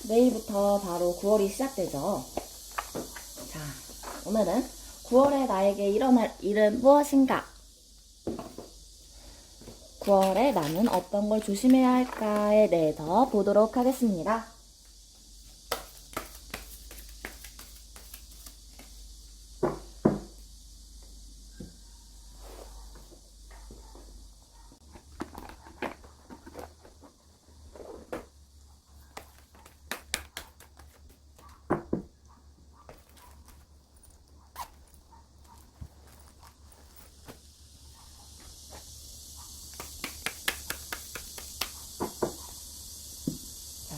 내일부터 바로 9월이 시작되죠. 자, 오늘은 9월에 나에게 일어날 일은 무엇인가? 9월에 나는 어떤 걸 조심해야 할까에 대해서 보도록 하겠습니다. 자,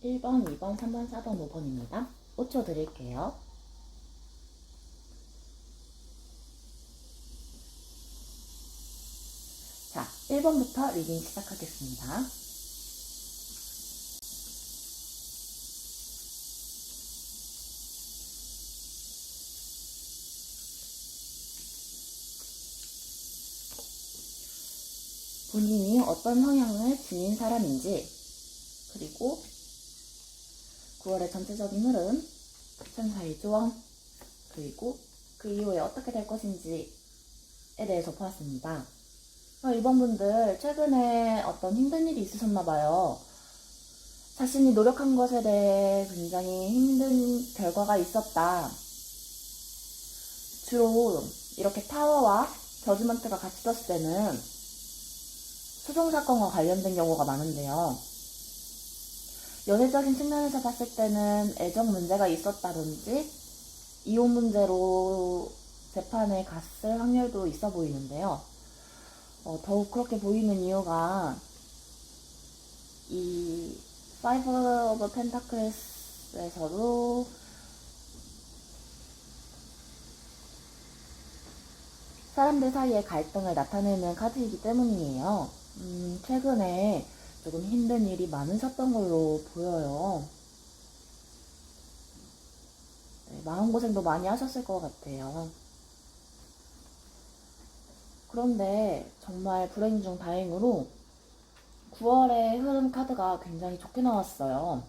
1번, 2번, 3번, 4번, 5번입니다. 5초 드릴게요. 자, 1번부터 리딩 시작하겠습니다. 본인이 어떤 성향을 지닌 사람인지, 그리고 9월의 전체적인 흐름, 천사의 조언, 그리고 그 이후에 어떻게 될 것인지에 대해서 보았습니다. 이번 분들 최근에 어떤 힘든 일이 있으셨나봐요. 자신이 노력한 것에 대해 굉장히 힘든 결과가 있었다. 주로 이렇게 타워와 저지먼트가 같이 떴을 때는 소송사건과 관련된 경우가 많은데요. 연애적인 측면에서 봤을 때는 애정 문제가 있었다든지 이혼 문제로 재판에 갔을 확률도 있어 보이는데요. 더욱 그렇게 보이는 이유가 이 Five of Pentacles에서도 사람들 사이의 갈등을 나타내는 카드이기 때문이에요. 최근에 조금 힘든 일이 많으셨던 걸로 보여요. 네, 마음고생도 많이 하셨을 것 같아요. 그런데 정말 불행 중 다행으로 9월의 흐름 카드가 굉장히 좋게 나왔어요.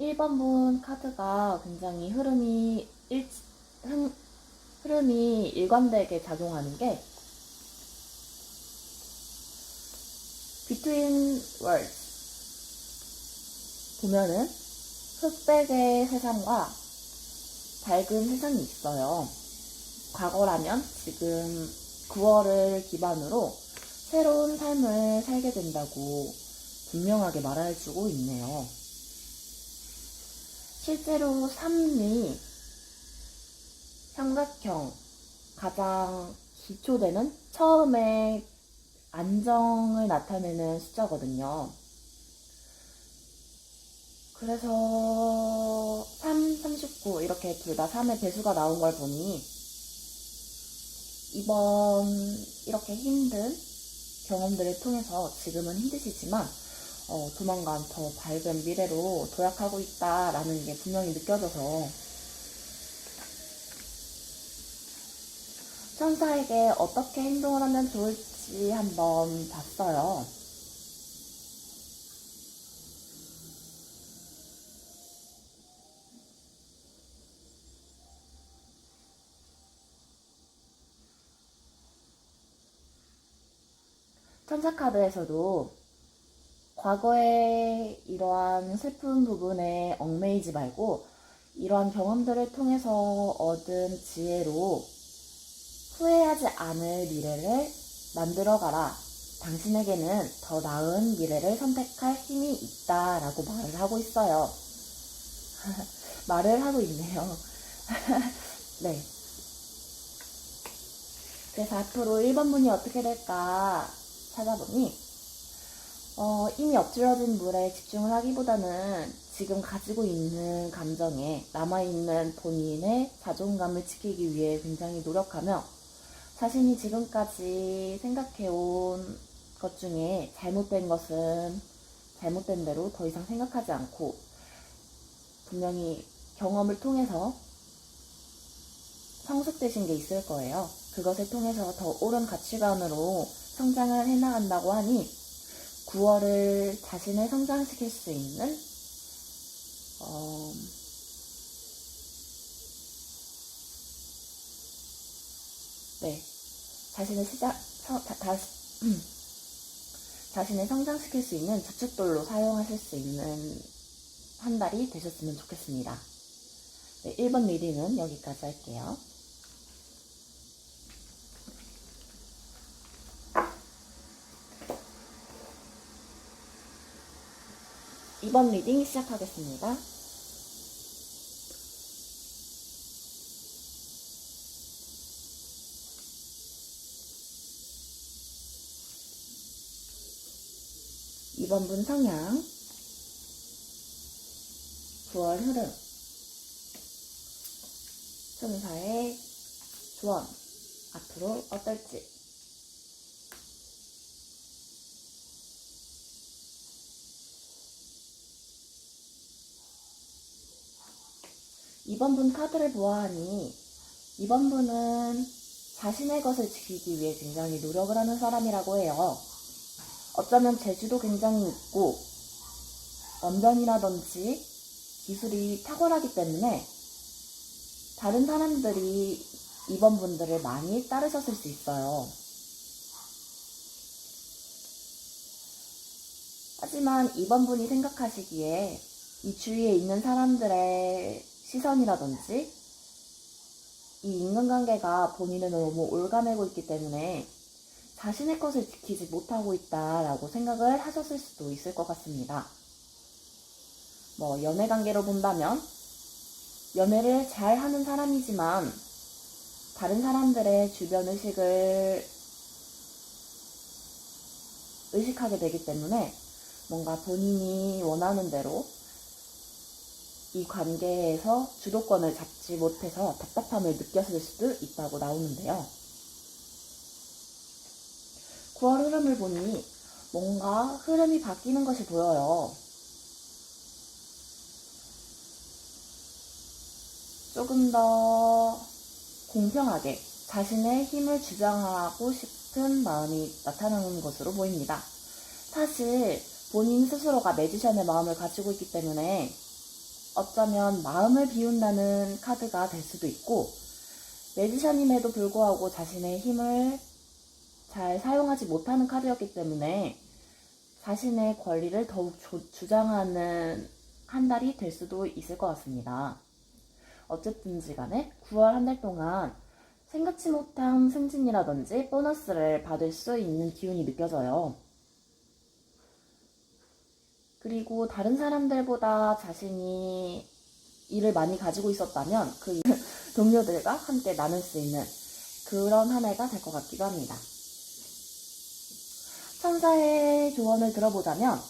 1번분 카드가 굉장히 흐름이 일관되게 작용하는 게 Between Worlds 보면은 흑백의 세상과 밝은 세상이 있어요. 과거라면 지금 9월을 기반으로 새로운 삶을 살게 된다고 분명하게 말해주고 있네요. 실제로 3이 삼각형 가장 기초되는 처음에 안정을 나타내는 숫자거든요. 그래서 3, 39 이렇게 둘 다 3의 배수가 나온 걸 보니 이번 이렇게 힘든 경험들을 통해서 지금은 힘드시지만 조만간 더 밝은 미래로 도약하고 있다라는 게 분명히 느껴져서 천사에게 어떻게 행동을 하면 좋을지 한번 봤어요. 천사카드에서도 과거의 이러한 슬픈 부분에 얽매이지 말고 이러한 경험들을 통해서 얻은 지혜로 후회하지 않을 미래를 만들어가라 당신에게는 더 나은 미래를 선택할 힘이 있다라고 말을 하고 있어요. 말을 하고 있네요. 네. 그래서 앞으로 1번 분이 어떻게 될까 찾아보니, 이미 엎질러진 물에 집중을 하기보다는 지금 가지고 있는 감정에 남아있는 본인의 자존감을 지키기 위해 굉장히 노력하며 자신이 지금까지 생각해온 것 중에 잘못된 것은 잘못된 대로 더 이상 생각하지 않고 분명히 경험을 통해서 성숙되신 게 있을 거예요. 그것을 통해서 더 옳은 가치관으로 성장을 해나간다고 하니 9월을 자신을 성장시킬 수 있는 네, 자신을 자신을 성장시킬 수 있는 주춧돌로 사용하실 수 있는 한 달이 되셨으면 좋겠습니다. 네, 1번 리딩은 여기까지 할게요. 2번 리딩 시작하겠습니다. 이번 분 성향, 9월 흐름, 천사의 조언, 앞으로 어떨지. 이번 분 카드를 보아하니 이번 분은 자신의 것을 지키기 위해 굉장히 노력을 하는 사람이라고 해요. 어쩌면 재주도 굉장히 있고 언변이라든지 기술이 탁월하기 때문에 다른 사람들이 이번 분들을 많이 따르셨을 수 있어요. 하지만 이번 분이 생각하시기에 이 주위에 있는 사람들의 시선이라든지 이 인간관계가 본인을 너무 올가매고 있기 때문에 자신의 것을 지키지 못하고 있다라고 생각을 하셨을 수도 있을 것 같습니다. 연애관계로 본다면 연애를 잘 하는 사람이지만 다른 사람들의 주변 의식을 의식하게 되기 때문에 뭔가 본인이 원하는 대로 이 관계에서 주도권을 잡지 못해서 답답함을 느꼈을 수도 있다고 나오는데요. 9월 흐름을 보니 뭔가 흐름이 바뀌는 것이 보여요. 조금 더 공평하게 자신의 힘을 주장하고 싶은 마음이 나타나는 것으로 보입니다. 사실 본인 스스로가 매지션의 마음을 가지고 있기 때문에 어쩌면 마음을 비운다는 카드가 될 수도 있고 매지션임에도 불구하고 자신의 힘을 잘 사용하지 못하는 카드였기 때문에 자신의 권리를 더욱 주장하는 한 달이 될 수도 있을 것 같습니다. 어쨌든지 간에 9월 한 달 동안 생각지 못한 승진이라든지 보너스를 받을 수 있는 기운이 느껴져요. 그리고 다른 사람들보다 자신이 일을 많이 가지고 있었다면 그 동료들과 함께 나눌 수 있는 그런 한 해가 될 것 같기도 합니다. 천사의 조언을 들어보자면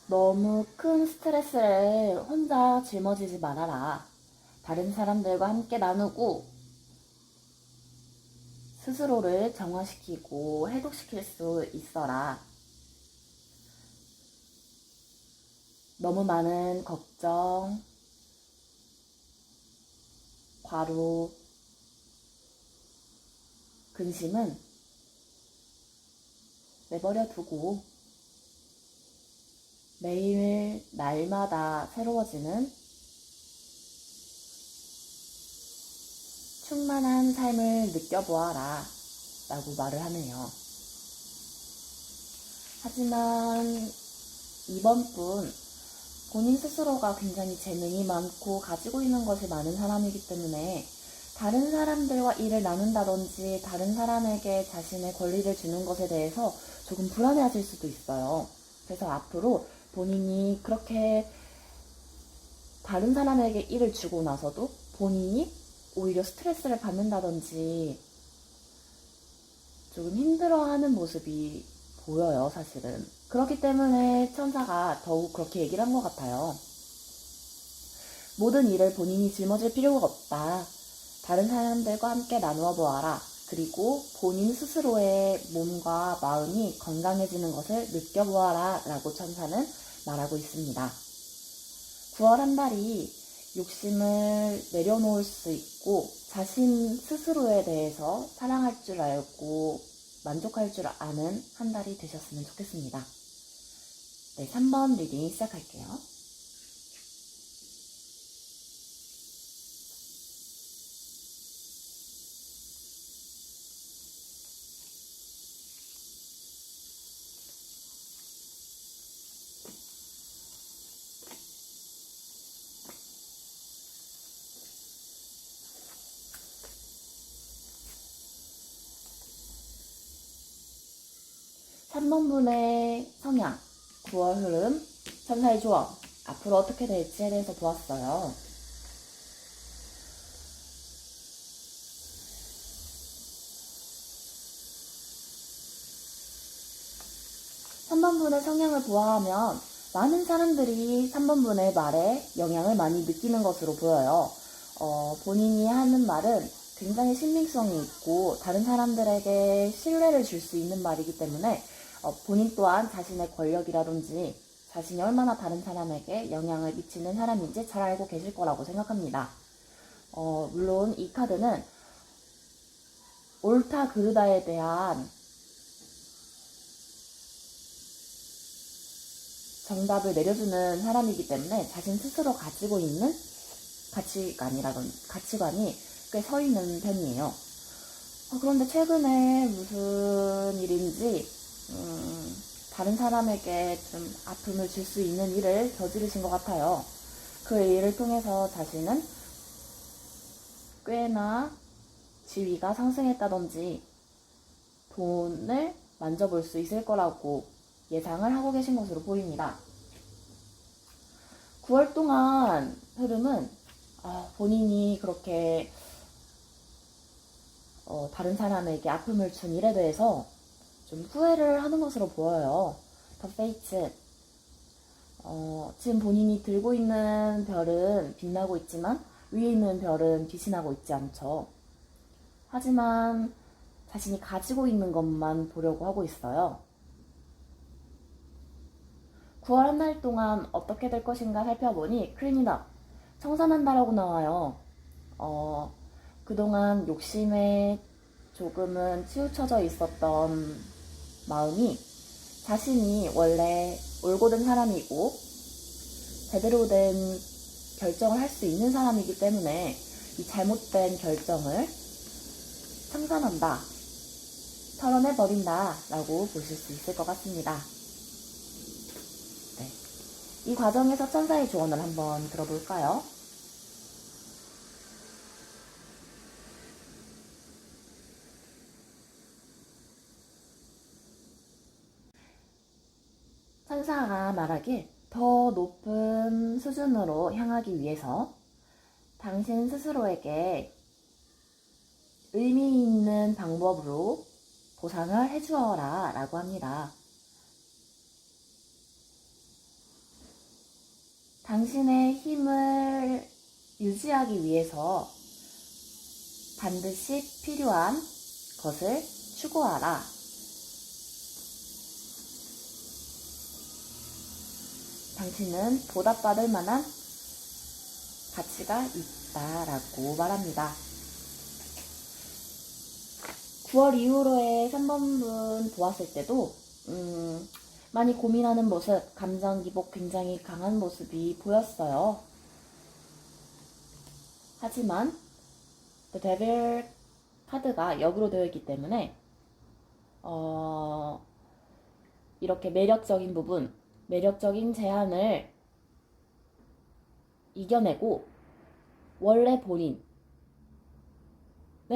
너무 큰 스트레스를 혼자 짊어지지 말아라. 다른 사람들과 함께 나누고 스스로를 정화시키고 해독시킬 수 있어라. 너무 많은 걱정, 과로, 근심은 내버려 두고 매일 날마다 새로워지는 충만한 삶을 느껴보아라 라고 말을 하네요. 하지만 이번 분 본인 스스로가 굉장히 재능이 많고 가지고 있는 것이 많은 사람이기 때문에 다른 사람들과 일을 나눈다든지 다른 사람에게 자신의 권리를 주는 것에 대해서 조금 불안해하실 수도 있어요. 그래서 앞으로 본인이 그렇게 다른 사람에게 일을 주고 나서도 본인이 오히려 스트레스를 받는다든지 조금 힘들어하는 모습이 보여요, 사실은. 그렇기 때문에 천사가 더욱 그렇게 얘기를 한 것 같아요. 모든 일을 본인이 짊어질 필요가 없다. 다른 사람들과 함께 나누어 보아라. 그리고 본인 스스로의 몸과 마음이 건강해지는 것을 느껴보아라 라고 천사는 말하고 있습니다. 9월 한 달이 욕심을 내려놓을 수 있고 자신 스스로에 대해서 사랑할 줄 알고 만족할 줄 아는 한 달이 되셨으면 좋겠습니다. 네, 3번 리딩 시작할게요. 3번 분의 성향, 9월 흐름, 천사의 조언, 앞으로 어떻게 될지에 대해서 보았어요. 삼 번 분의 성향을 보아하면 많은 사람들이 3번 분의 말에 영향을 많이 느끼는 것으로 보여요. 본인이 하는 말은 굉장히 신빙성이 있고 다른 사람들에게 신뢰를 줄 수 있는 말이기 때문에 본인 또한 자신의 권력이라든지 자신이 얼마나 다른 사람에게 영향을 미치는 사람인지 잘 알고 계실 거라고 생각합니다. 물론 이 카드는 옳다 그르다에 대한 정답을 내려주는 사람이기 때문에 자신 스스로 가지고 있는 가치관이 꽤 서 있는 편이에요. 그런데 최근에 무슨 일인지 다른 사람에게 좀 아픔을 줄 수 있는 일을 저지르신 것 같아요. 그 일을 통해서 자신은 꽤나 지위가 상승했다든지 돈을 만져볼 수 있을 거라고 예상을 하고 계신 것으로 보입니다. 9월 동안 흐름은 본인이 그렇게 다른 사람에게 아픔을 준 일에 대해서 좀 후회를 하는 것으로 보여요. 더 페이츠. 지금 본인이 들고 있는 별은 빛나고 있지만 위에 있는 별은 빛이 나고 있지 않죠. 하지만 자신이 가지고 있는 것만 보려고 하고 있어요. 9월 한 달 동안 어떻게 될 것인가 살펴보니 클린업, 청산한다라고 나와요. 그동안 욕심에 조금은 치우쳐져 있었던 마음이 자신이 원래 올곧은 사람이고 제대로 된 결정을 할 수 있는 사람이기 때문에 이 잘못된 결정을 청산한다, 털어내버린다 라고 보실 수 있을 것 같습니다. 네. 이 과정에서 천사의 조언을 한번 들어볼까요? 천사가 말하길 더 높은 수준으로 향하기 위해서 당신 스스로에게 의미 있는 방법으로 보상을 해주어라 라고 합니다. 당신의 힘을 유지하기 위해서 반드시 필요한 것을 추구하라. 당신은 보답받을 만한 가치가 있다라고 말합니다. 9월 이후로의 3번분 보았을 때도 많이 고민하는 모습, 감정 기복 굉장히 강한 모습이 보였어요. 하지만 그 데빌 카드가 역으로 되어 있기 때문에 이렇게 매력적인 부분, 매력적인 제한을 이겨내고 원래 본인의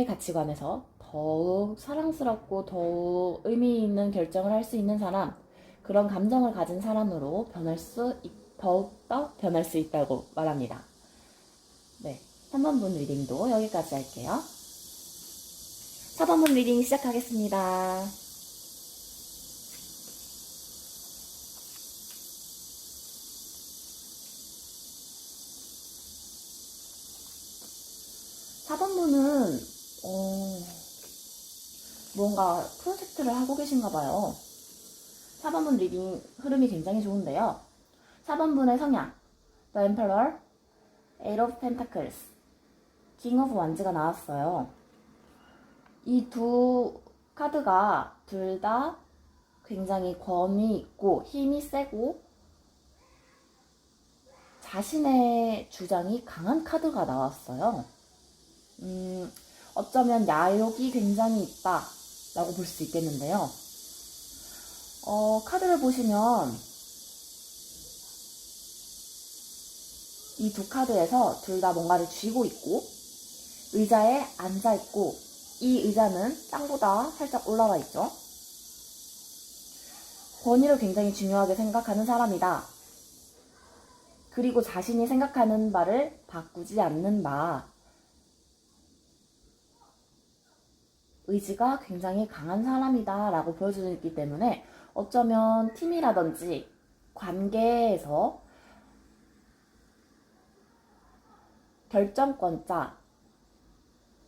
가치관에서 더욱 사랑스럽고 더욱 의미 있는 결정을 할 수 있는 사람, 그런 감정을 가진 사람으로 더욱더 변할 수 있다고 말합니다. 네, 3번분 리딩도 여기까지 할게요. 4번분 리딩 시작하겠습니다. 사번분은 뭔가 프로젝트를 하고 계신가 봐요. 4번분 리딩 흐름이 굉장히 좋은데요. 4번분의 성향, The Emperor, Eight of Pentacles, King of Wands가 나왔어요. 이 두 카드가 둘 다 굉장히 권위 있고 힘이 세고 자신의 주장이 강한 카드가 나왔어요. 어쩌면 야욕이 굉장히 있다 라고 볼 수 있겠는데요. 카드를 보시면 이 두 카드에서 둘 다 뭔가를 쥐고 있고 의자에 앉아 있고 이 의자는 땅보다 살짝 올라와 있죠. 권위를 굉장히 중요하게 생각하는 사람이다. 그리고 자신이 생각하는 바를 바꾸지 않는다. 의지가 굉장히 강한 사람이다 라고 보여주기 때문에 어쩌면 팀이라든지 관계에서 결정권자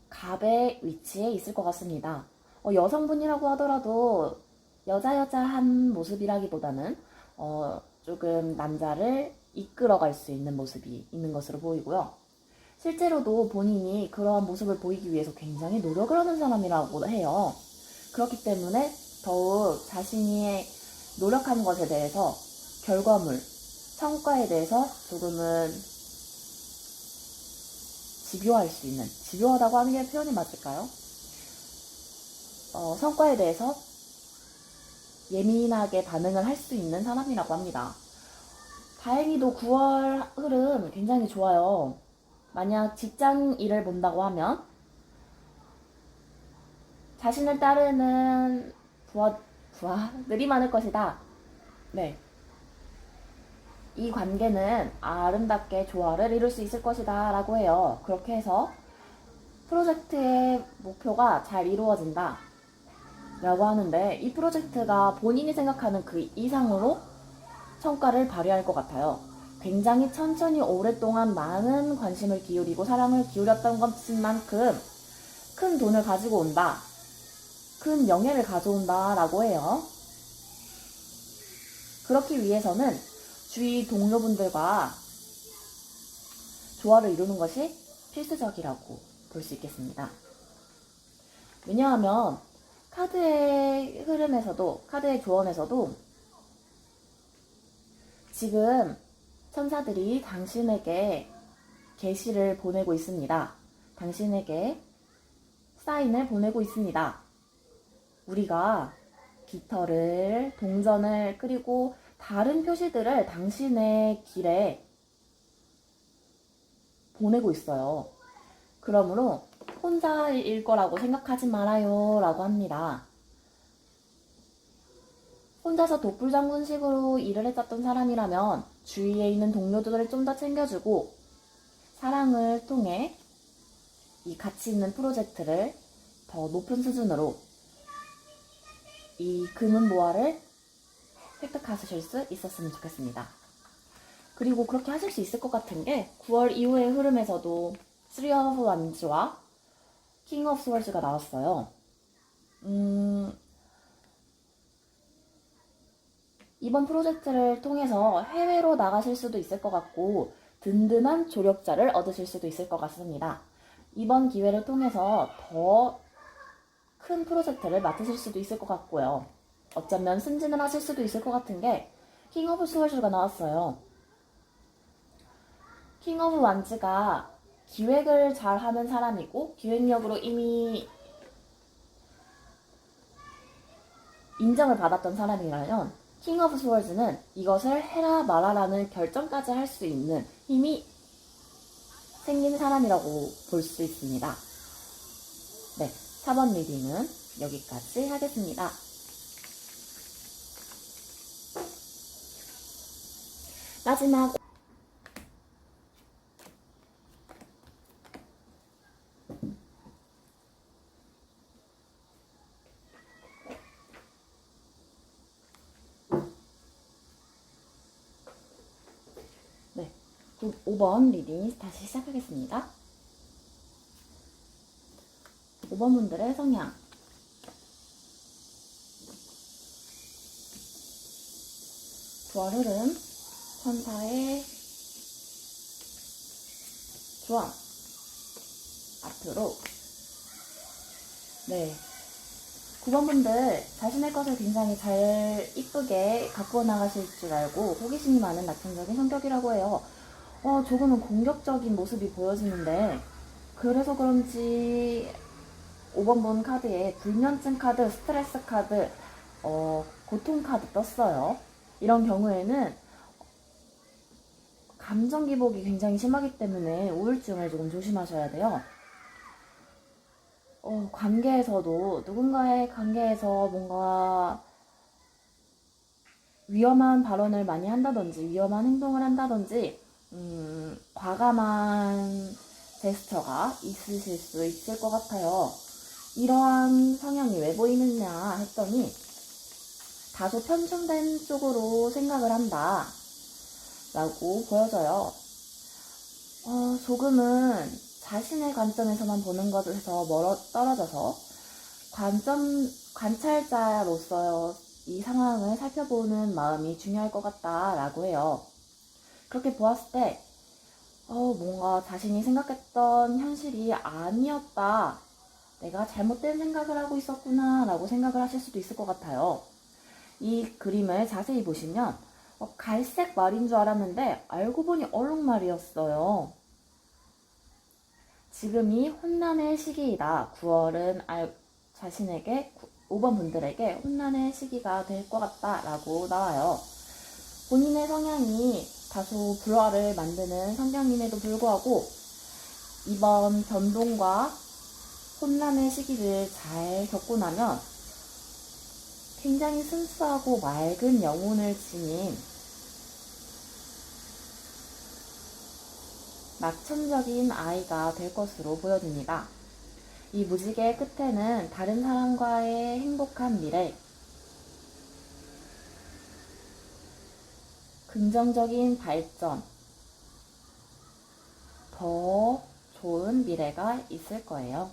갑의 위치에 있을 것 같습니다. 여성분이라고 하더라도 여자한 모습이라기보다는 조금 남자를 이끌어갈 수 있는 모습이 있는 것으로 보이고요. 실제로도 본인이 그러한 모습을 보이기 위해서 굉장히 노력을 하는 사람이라고 해요. 그렇기 때문에 더욱 자신이 노력하는 것에 대해서 결과물, 성과에 대해서 조금은 집요할 수 있는, 집요하다고 하는 게 표현이 맞을까요? 성과에 대해서 예민하게 반응을 할 수 있는 사람이라고 합니다. 다행히도 9월 흐름 굉장히 좋아요. 만약 직장 일을 본다고 하면 자신을 따르는 부하들이 많을 것이다. 네. 이 관계는 아름답게 조화를 이룰 수 있을 것이다 라고 해요. 그렇게 해서 프로젝트의 목표가 잘 이루어진다 라고 하는데 이 프로젝트가 본인이 생각하는 그 이상으로 성과를 발휘할 것 같아요. 굉장히 천천히 오랫동안 많은 관심을 기울이고 사랑을 기울였던 것만큼 큰 돈을 가지고 온다. 큰 명예를 가져온다 라고 해요. 그렇기 위해서는 주위 동료분들과 조화를 이루는 것이 필수적이라고 볼 수 있겠습니다. 왜냐하면 카드의 흐름에서도, 카드의 조언에서도 지금 천사들이 당신에게 계시를 보내고 있습니다. 당신에게 사인을 보내고 있습니다. 우리가 깃털을, 동전을, 그리고 다른 표시들을 당신의 길에 보내고 있어요. 그러므로 혼자일 거라고 생각하지 말아요 라고 합니다. 혼자서 독불장군식으로 일을 했었던 사람이라면 주위에 있는 동료들을 좀 더 챙겨주고 사랑을 통해 이 가치 있는 프로젝트를 더 높은 수준으로 이 금은보화를 획득하실 수 있었으면 좋겠습니다. 그리고 그렇게 하실 수 있을 것 같은 게 9월 이후의 흐름에서도 3 of Wands와 King of Swords가 나왔어요. 이번 프로젝트를 통해서 해외로 나가실 수도 있을 것 같고 든든한 조력자를 얻으실 수도 있을 것 같습니다. 이번 기회를 통해서 더 큰 프로젝트를 맡으실 수도 있을 것 같고요. 어쩌면 승진을 하실 수도 있을 것 같은 게 킹 오브 스월즈가 나왔어요. 킹 오브 완즈가 기획을 잘 하는 사람이고 기획력으로 이미 인정을 받았던 사람이라면 킹 오브 스월즈는 이것을 해라 말아라는 결정까지 할 수 있는 힘이 생긴 사람이라고 볼 수 있습니다. 네, 4번 리딩은 여기까지 하겠습니다. 마지막 네, 5번 리딩 다시 시작하겠습니다. 5번 분들의 성향. 부활 흐름, 천사의 조언, 앞으로. 네. 9번 분들 자신의 것을 굉장히 잘 이쁘게 가꾸어 나가실 줄 알고 호기심이 많은 낙천적인 성격이라고 해요. 조금은 공격적인 모습이 보여지는데 그래서 그런지 5번 분 카드에 불면증 카드, 스트레스 카드, 고통 카드 떴어요. 이런 경우에는 감정 기복이 굉장히 심하기 때문에 우울증을 조금 조심하셔야 돼요. 관계에서도 누군가의 관계에서 뭔가 위험한 발언을 많이 한다든지 위험한 행동을 한다든지 과감한 제스처가 있으실 수 있을 것 같아요. 이러한 성향이 왜 보이느냐 했더니 다소 편중된 쪽으로 생각을 한다 라고 보여져요. 조금은 자신의 관점에서만 보는 것에서 떨어져서 관찰자로서 이 상황을 살펴보는 마음이 중요할 것 같다라고 해요. 그렇게 보았을 때 뭔가 자신이 생각했던 현실이 아니었다. 내가 잘못된 생각을 하고 있었구나 라고 생각을 하실 수도 있을 것 같아요. 이 그림을 자세히 보시면 갈색 말인 줄 알았는데 알고 보니 얼룩말이었어요. 지금이 혼란의 시기이다. 9월은 자신에게 5번 분들에게 혼란의 시기가 될 것 같다 라고 나와요. 본인의 성향이 다소 불화를 만드는 성향임에도 불구하고 이번 변동과 혼란의 시기를 잘 겪고 나면 굉장히 순수하고 맑은 영혼을 지닌 낙천적인 아이가 될 것으로 보여집니다. 이 무지개의 끝에는 다른 사람과의 행복한 미래, 긍정적인 발전, 더 좋은 미래가 있을 거예요.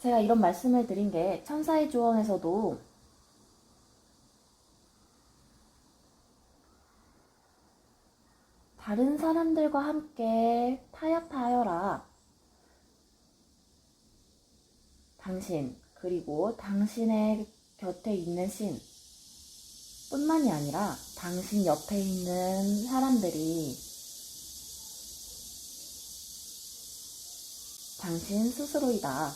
제가 이런 말씀을 드린 게 천사의 조언에서도 다른 사람들과 함께 타협하여라. 당신, 그리고 당신의 곁에 있는 신 뿐만이 아니라 당신 옆에 있는 사람들이 당신 스스로이다.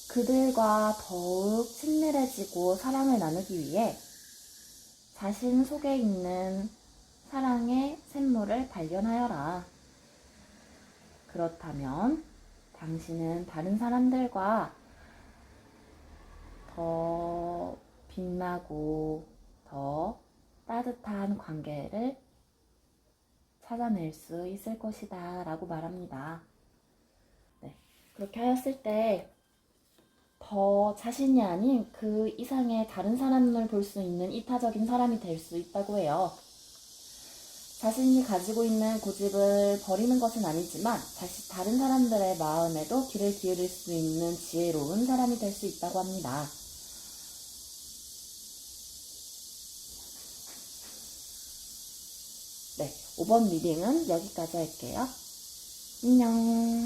그들과 더욱 친밀해지고 사랑을 나누기 위해 자신 속에 있는 사랑의 샘물을 발견하여라. 그렇다면 당신은 다른 사람들과 더 빛나고 더 따뜻한 관계를 찾아낼 수 있을 것이다 라고 말합니다. 네, 그렇게 하였을 때 더 자신이 아닌 그 이상의 다른 사람을 볼 수 있는 이타적인 사람이 될 수 있다고 해요. 자신이 가지고 있는 고집을 버리는 것은 아니지만 다른 사람들의 마음에도 귀를 기울일 수 있는 지혜로운 사람이 될 수 있다고 합니다. 네, 5번 리딩은 여기까지 할게요. 안녕.